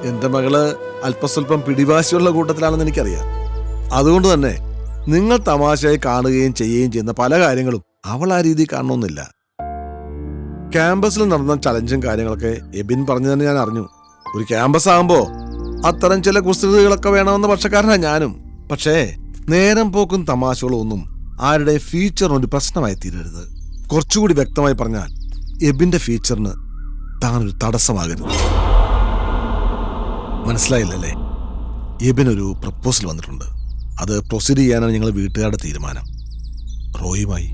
എന്റെ മകള് അല്പസ്വല്പം പിടിവാശിയുള്ള കൂട്ടത്തിലാണെന്ന് എനിക്കറിയാം. അതുകൊണ്ട് തന്നെ നിങ്ങൾ തമാശയായി കാണുകയും ചെയ്യുകയും ചെയ്യുന്ന പല കാര്യങ്ങളും അവൾ ആ രീതി കാണണമെന്നില്ല. ക്യാമ്പസിൽ നടന്ന ചലഞ്ചും കാര്യങ്ങളൊക്കെ എബിൻ പറഞ്ഞു തന്നെ ഞാൻ അറിഞ്ഞു. ഒരു ക്യാമ്പസ് ആകുമ്പോ അത്തരം ചില കുസൃതികളൊക്കെ വേണമെന്ന പക്ഷക്കാരനാണ് ഞാനും. പക്ഷേ നേരം പോക്കും തമാശകളും ഒന്നും ആരുടെ ഫ്യൂച്ചറിന് ഒരു പ്രശ്നമായി തീരരുത്. കുറച്ചുകൂടി വ്യക്തമായി പറഞ്ഞാൽ എബിന്റെ ഫ്യൂച്ചറിന് താനൊരു തടസ്സമാകരുത്. മനസ്സിലായില്ലല്ലേ? എബിനൊരു പ്രപ്പോസൽ വന്നിട്ടുണ്ട്. അത് പ്രൊസീഡ് ചെയ്യാനാണ് ഞങ്ങൾ വീട്ടുകാരുടെ തീരുമാനം. റോയുമായി.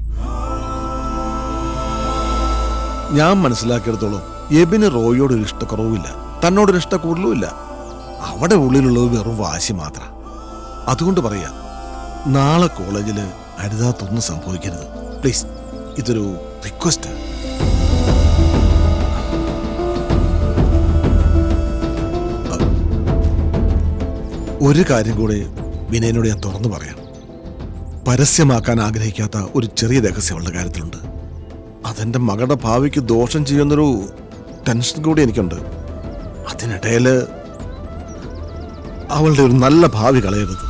ഞാൻ മനസ്സിലാക്കിയെടുത്തോളം എബിന് റോയിയോടൊരു ഇഷ്ടക്കുറവുമില്ല, തന്നോടൊരു ഇഷ്ടക്കൂടലുമില്ല. അവിടെ ഉള്ളിലുള്ളത് വെറും വാശി മാത്രം. അതുകൊണ്ട് പറയാം, നാളെ കോളേജിൽ അരുതാത്തൊന്നും സംഭവിക്കരുത്. പ്ലീസ്, ഇതൊരു റിക്വസ്റ്റ്. ഒരു കാര്യം കൂടെ വിനയനോട് ഞാൻ തുറന്നു പറയാം. പരസ്യമാക്കാൻ ആഗ്രഹിക്കാത്ത ഒരു ചെറിയ രഹസ്യം അവളുടെ കാര്യത്തിലുണ്ട്. അതെന്റെ മകളുടെ ഭാവിക്ക് ദോഷം ചെയ്യുന്നൊരു ടെൻഷൻ കൂടി എനിക്കുണ്ട്. അതിനിടയിൽ അവളുടെ ഒരു നല്ല ഭാവി കളയരുത്.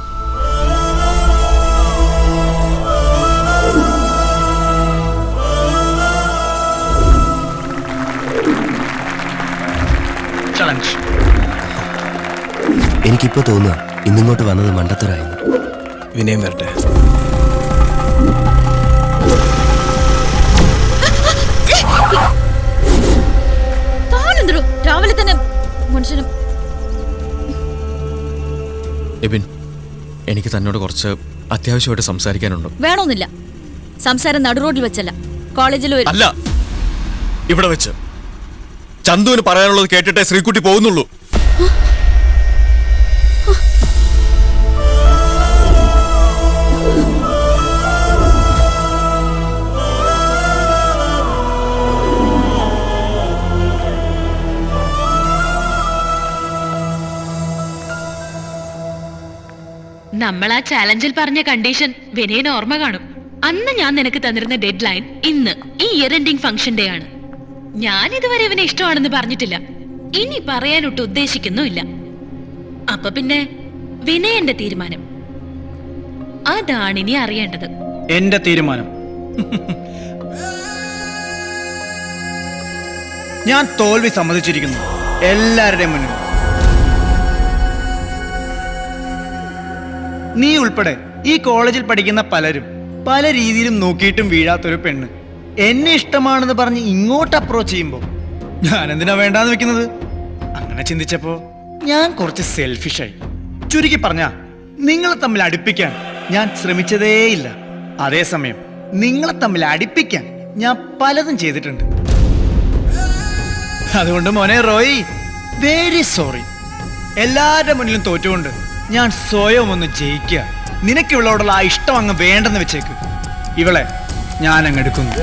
എനിക്കിപ്പോ തോന്നുക ഇന്നിങ്ങോട്ട് വന്നത് മണ്ടത്തരായിരുന്നു. വിനയം വരട്ടെ. രാവിലെ തന്നെ മനുഷ്യനും. എബിൻ, എനിക്ക് തന്നോട് കുറച്ച് അത്യാവശ്യമായിട്ട് സംസാരിക്കാനുണ്ട്. വേണമെന്നില്ല. സംസാരം നടുറോഡിൽ വെച്ചല്ല, കോളേജിൽ അല്ല, ഇവിടെ വെച്ച്. ചന്തുവിന് പറയാനുള്ളത് കേട്ടിട്ടേ ശ്രീകുട്ടി പോകുന്നുള്ളൂ. നമ്മൾ ആ ചാലഞ്ചിൽ പറഞ്ഞ കണ്ടീഷൻ വിനയന് ഓർമ്മ കാണും. അന്ന് ഞാൻ നിനക്ക് തന്നിരുന്ന ഡെഡ് ലൈൻ ഇന്ന് ഈ ഇയർ എൻഡിങ് ഫംഗ്ഷൻ ഡേ ആണ്. ഞാൻ ഇതുവരെ ഇവനെ ഇഷ്ടമാണെന്ന് പറഞ്ഞിട്ടില്ല, ഇനി പറയാനൊട്ട് ഉദ്ദേശിക്കുന്നുമില്ല. അപ്പൊ പിന്നെ വിനയന്റെ തീരുമാനം അതാണ് ഇനി അറിയേണ്ടത്. എന്റെ തീരുമാനം ഞാൻ തോൽവി സമ്മതിച്ചിരിക്കുന്നു എല്ലാവരുടെയും മുന്നിൽ. നീ ഉൾപ്പെടെ ഈ കോളേജിൽ പഠിക്കുന്ന പലരും പല രീതിയിലും നോക്കിയിട്ടും വീഴാത്തൊരു പെണ്ണ് എന്നെ ഇഷ്ടമാണെന്ന് പറഞ്ഞ് ഇങ്ങോട്ട് അപ്രോച്ച് ചെയ്യുമ്പോൾ ഞാൻ എന്തിനാ വേണ്ടാന്ന് വെക്കുന്നത്? അങ്ങനെ ചിന്തിച്ചപ്പോ ഞാൻ കുറച്ച് സെൽഫിഷായി. ചുരുക്കി പറഞ്ഞ, നിങ്ങളെ തമ്മിൽ അടുപ്പിക്കാൻ ഞാൻ ശ്രമിച്ചതേയില്ല. അതേസമയം നിങ്ങളെ തമ്മിൽ അടുപ്പിക്കാൻ ഞാൻ പലതും ചെയ്തിട്ടുണ്ട്. അതുകൊണ്ട് മോനെ റോയി, വെരി സോറി. എല്ലാവരുടെ മുന്നിലും തോറ്റുകൊണ്ട് ഞാൻ സ്വയം ഒന്ന് ജയിക്കുക. നിനക്ക് ഇവളോടുള്ള ആ ഇഷ്ടം അങ്ങ് വേണ്ടെന്ന് വെച്ചേക്ക്. ഇവളെ ഞാൻ അങ്ങ് എടുക്കുന്നു.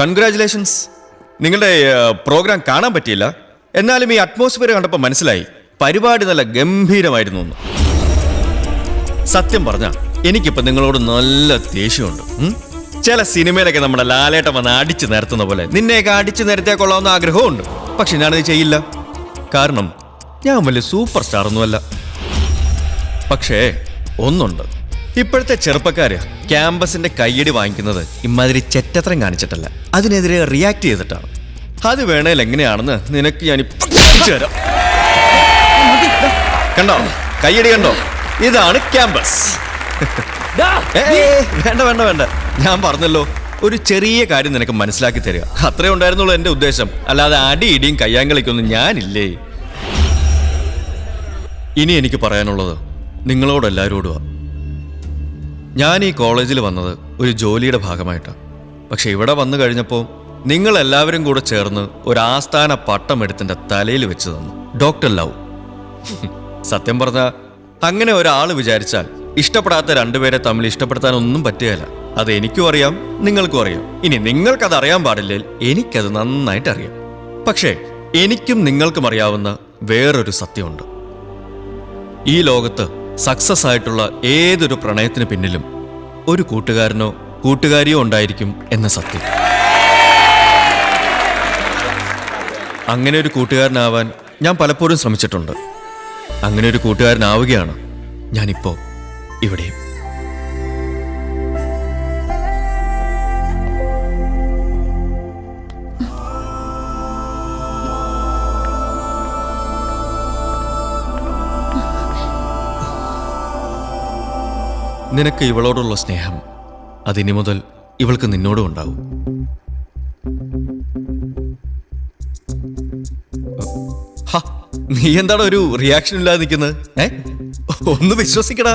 കൺഗ്രാറ്റുലേഷൻസ്. നിങ്ങളുടെ പ്രോഗ്രാം കാണാൻ പറ്റിയില്ല, എന്നാലും ഈ അറ്റ്മോസ്ഫിയർ കണ്ടപ്പോൾ മനസ്സിലായി പരിപാടി നല്ല ഗംഭീരമായിരുന്നു എന്ന്. സത്യം പറഞ്ഞ എനിക്കിപ്പോൾ നിങ്ങളോട് നല്ല ദേഷ്യമുണ്ട്. ചില സിനിമയിലൊക്കെ നമ്മുടെ ലാലേട്ടൻ വന്ന് അടിച്ചു നിരത്തുന്ന പോലെ നിന്നെയൊക്കെ അടിച്ചു നിരത്തിയാൽ കൊള്ളാവുന്ന ആഗ്രഹമുണ്ട്. പക്ഷെ ഞാനത് ചെയ്യില്ല. കാരണം ഞാൻ വലിയ സൂപ്പർ സ്റ്റാർ ഒന്നുമല്ല. പക്ഷേ ഒന്നുണ്ട്, ഇപ്പോഴത്തെ ചെറുപ്പക്കാര് ക്യാമ്പസിന്റെ കയ്യടി വാങ്ങിക്കുന്നത് ഇമാതിരി ചെറ്റത്രം കാണിച്ചിട്ടല്ല, അതിനെതിരെ റിയാക്ട് ചെയ്തിട്ടാണ്. അത് വേണേൽ എങ്ങനെയാണെന്ന് നിനക്ക് ഞാൻ തരാം. കണ്ടോ കയ്യടി കണ്ടോ? ഇതാണ് ക്യാമ്പസ്. വേണ്ട വേണ്ട വേണ്ട, ഞാൻ പറഞ്ഞല്ലോ ഒരു ചെറിയ കാര്യം നിനക്ക് മനസ്സിലാക്കി തരിക, അത്രേ ഉണ്ടായിരുന്നുള്ളൂ എന്റെ ഉദ്ദേശം. അല്ലാതെ അടി ഇടിയും കയ്യാങ്കളിക്കൊന്നും ഞാനില്ലേ. ഇനി എനിക്ക് പറയാനുള്ളത് നിങ്ങളോടെല്ലാവരോടുമാണ്. ഞാൻ ഈ കോളേജിൽ വന്നത് ഒരു ജോലിയുടെ ഭാഗമായിട്ടാണ്. പക്ഷെ ഇവിടെ വന്നു കഴിഞ്ഞപ്പോൾ നിങ്ങൾ എല്ലാവരും കൂടെ ചേർന്ന് ഒരു ആസ്ഥാന പട്ടം എടുത്തിന്റെ തലയിൽ വെച്ച് തന്നു, ഡോക്ടർ ലവ്. സത്യം പറഞ്ഞ അങ്ങനെ ഒരാൾ വിചാരിച്ചാൽ ഇഷ്ടപ്പെടാത്ത രണ്ടുപേരെ തമ്മിൽ ഇഷ്ടപ്പെടുത്താനൊന്നും പറ്റുകയില്ല. അത് എനിക്കും അറിയാം, നിങ്ങൾക്കും അറിയാം. ഇനി നിങ്ങൾക്കത് അറിയാൻ പാടില്ലേ, എനിക്കത് നന്നായിട്ട് അറിയാം. പക്ഷേ എനിക്കും നിങ്ങൾക്കും അറിയാവുന്ന വേറൊരു സത്യമുണ്ട്. ഈ ലോകത്ത് സക്സസ് ആയിട്ടുള്ള ഏതൊരു പ്രണയത്തിന് പിന്നിലും ഒരു കൂട്ടുകാരനോ കൂട്ടുകാരിയോ ഉണ്ടായിരിക്കും എന്ന സത്യം. അങ്ങനെ ഒരു കൂട്ടുകാരനാവാൻ ഞാൻ പലപ്പോഴും ശ്രമിച്ചിട്ടുണ്ട്. അങ്ങനെ ഒരു കൂട്ടുകാരനാവുകയാണ് ഞാനിപ്പോ ഇവിടെയും. നിനക്ക് ഇവളോടുള്ള സ്നേഹം അതിനി മുതൽ ഇവൾക്ക് നിന്നോടും ഉണ്ടാവും. നീ എന്താണ് ഒരു റിയാക്ഷൻ ഇല്ലാതെ നിൽക്കുന്നത്? ഒന്ന് വിശ്വസിക്കടാ.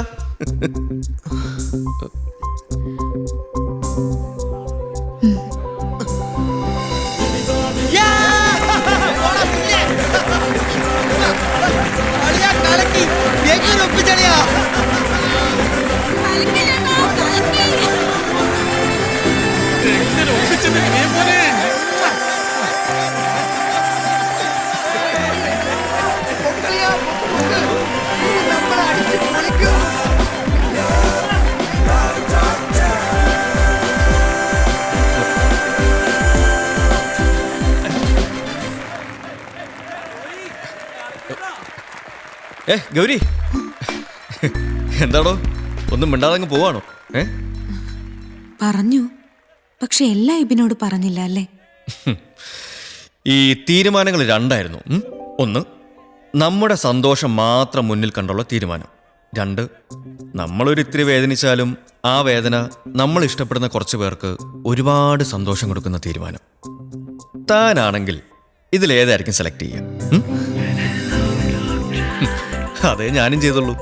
ഗൗരി, എന്താണോ ഒന്നും മിണ്ടാതങ്ങ് പോവാണോ? പറഞ്ഞു, പക്ഷെ എല്ലാം ഇബിനോട് പറഞ്ഞില്ല അല്ലേ? ഈ തീരുമാനങ്ങൾ രണ്ടായിരുന്നു. ഒന്ന്, നമ്മുടെ സന്തോഷം മാത്രം മുന്നിൽ കണ്ടുള്ള തീരുമാനം. രണ്ട്, നമ്മളൊരിത്തിരി വേദനിച്ചാലും ആ വേദന നമ്മൾ ഇഷ്ടപ്പെടുന്ന കുറച്ച് പേർക്ക് ഒരുപാട് സന്തോഷം കൊടുക്കുന്ന തീരുമാനം. താനാണെങ്കിൽ ഇതിലേതായിരിക്കും സെലക്ട് ചെയ്യുക? അതേ ഞാനും ചെയ്തുള്ളൂ.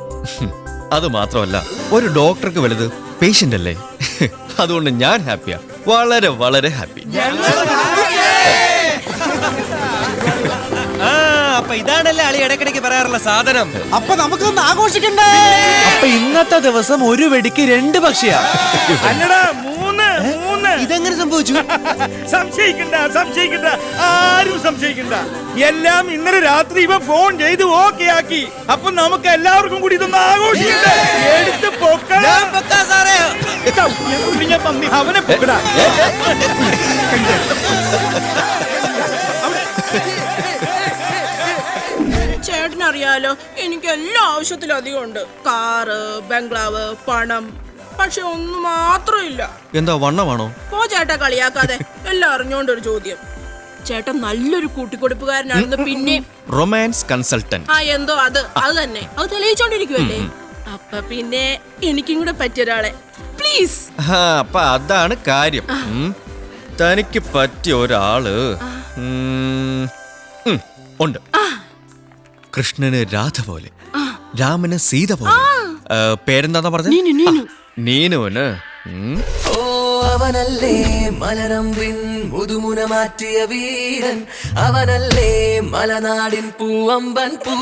അത് മാത്രമല്ല, ഒരു ഡോക്ടർക്ക് വലുത് പേഷ്യന്റ് അല്ലേ? അതുകൊണ്ട് ഞാൻ ഹാപ്പിയാ, വളരെ വളരെ ഹാപ്പി. അപ്പൊ ഇതാണല്ലേ അളി ഇടയ്ക്കിടയ്ക്ക് പറയാറുള്ള സാധനം. അപ്പൊ നമുക്കൊന്ന് ആഘോഷിക്കണ്ടേ? അപ്പൊ ഇന്നത്തെ ദിവസം ഒരു വെടിക്ക് 2 പക്ഷിയാ. അല്ലടാ, 3. ഇതെങ്ങനെ സംഭവിച്ചു? സംശയിക്കണ്ട, ആരും സംശയിക്കണ്ട. എല്ലാം ഇന്നലെ രാത്രി ഇവ ഫോൺ ചെയ്ത് ഓക്കെ ആക്കി. അപ്പൊ നമുക്ക് എല്ലാവർക്കും കൂടി ഇതൊന്ന് ആഘോഷിക്കണ്ടേ? എടുത്ത് അവനെ പൊക്കടാ. ചേട്ടനറിയാലോ, എനിക്ക് എല്ലാ ആവശ്യത്തിലധികം ഉണ്ട്. കാറ്, ബംഗ്ലാവ്, പണം. പക്ഷെ ഒന്നും മാത്രമില്ല. എന്താ, വണ്ണമാണോ? പോ ചേട്ടാ, കളിയാക്കാതെ. എല്ലാം അറിഞ്ഞോണ്ടൊരു ചോദ്യം. ചേട്ടൻ നല്ലൊരു കൂട്ടിക്കൊടുപ്പുകാരനാണെന്ന് പിന്നെ റൊമാൻസ് കൺസൾട്ടന്റ്. എന്തോ അത് തന്നെ. അത് തെളിയിച്ചോണ്ടിരിക്കുവല്ലേ. അപ്പൊ പിന്നെ എനിക്കും കൂടെ പറ്റിയ ഒരാളെ പ്ലീസ്. അപ്പൊ അതാണ് കാര്യം. തനിക്ക് പറ്റിയ ഒരാള് ഉണ്ട്. കൃഷ്ണന് രാധ പോലെ, രാമന് സീത പോലെ. പേരെന്താ പറഞ്ഞ? നീനുവിന് അവനല്ലേ മലരമ്പിൻ മുതുമുന മാറ്റിയ വീരൻ, അവനല്ലേ മലനാടിൻ പൂവമ്പൻ പൂ.